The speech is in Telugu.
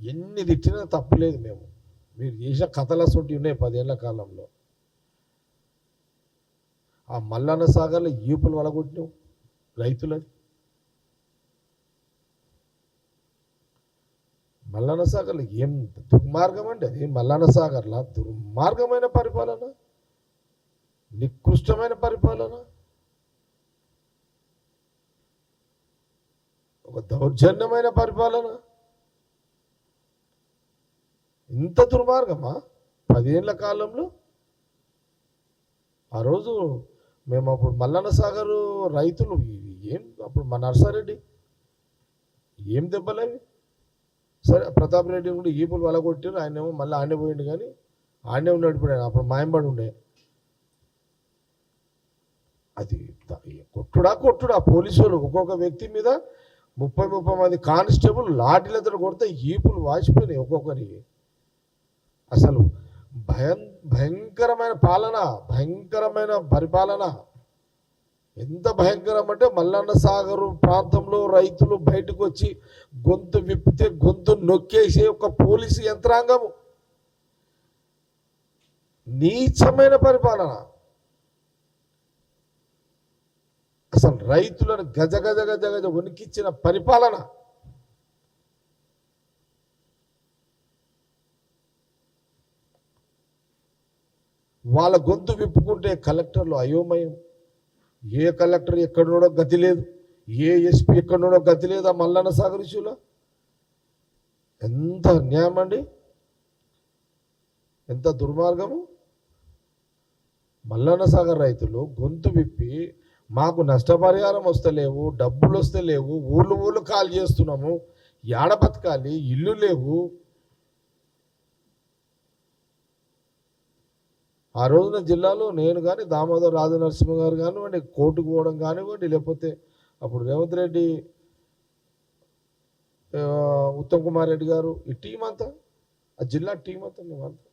ఎన్ని తిట్టినా తప్పులేదు. మీరు చేసిన కథల సొంటి ఉన్నాయి 10 ఏళ్ల కాలంలో. ఆ మల్లన్న సాగర్లో ఈపులు వలగొట్టినావు రైతులది. మల్లన్న సాగర్లో ఏం దుర్మార్గం అండి అది. మల్లన్న సాగర్లో దుర్మార్గమైన పరిపాలన, నికృష్టమైన పరిపాలన, ఒక దౌర్జన్యమైన పరిపాలన. ఇంత దుర్మార్గమా 10 ఏళ్ల కాలంలో? ఆ రోజు మేము అప్పుడు మల్లన్న సాగరు రైతులు ఏం అప్పుడు మా నర్సారెడ్డి ఏం దెబ్బలేవి. సరే ప్రతాప్ రెడ్డి కూడా ఈపులు వలగొట్టారు, ఆయనేమో మళ్ళీ ఆడే పోయిండు, కానీ ఆడే ఉన్నాడు. ఇప్పుడు ఆయన అప్పుడు మాయంబడి ఉండే. అది కొట్టుడా పోలీసు వాళ్ళు ఒక్కొక్క వ్యక్తి మీద 30 మంది కానిస్టేబుల్ లాఠీలతో కొడితే ఈపులు వాసిపోయినాయి ఒక్కొక్కరికి. అసలు భయంకరమైన పాలన, భయంకరమైన పరిపాలన. ఎంత భయంకరం అంటే మల్లన్న సాగరు ప్రాంతంలో రైతులు బయటకు వచ్చి గొంతు విప్పితే గొంతు నొక్కేసే ఒక పోలీసు యంత్రాంగము. నీచమైన పరిపాలన. అసలు రైతులను గజ గజ గజ గజ వణికిచ్చిన పరిపాలన. వాళ్ళ గొంతు విప్పుకుంటే కలెక్టర్లు అయోమయం. ఏ కలెక్టర్ ఎక్కడున్నాడో గతి లేదు, ఏ ఎస్పీ ఎక్కడున్నాడో గతి లేదు. ఆ మల్లన్న సాగర్ ఇష్యూలో ఎంత అన్యాయం అండి, ఎంత దుర్మార్గము. మల్లన్న సాగర్ రైతులు గొంతు విప్పి మాకు నష్టపరిహారం వస్తలేవు, డబ్బులు వస్తలేవు, ఊళ్ళు కాల్ చేస్తున్నాము, ఏడ బతకాలి, ఇల్లు లేవు. ఆ రోజున జిల్లాలో నేను కానీ దామోదర్ రాజనరసింహ గారు కానివ్వండి, కోర్టుకు పోవడం కానివ్వండి, లేకపోతే అప్పుడు రేవంత్ రెడ్డి, ఉత్తమ్ కుమార్ రెడ్డి గారు, ఈ టీం అంతా, ఆ జిల్లా టీం అంతా మేమంతా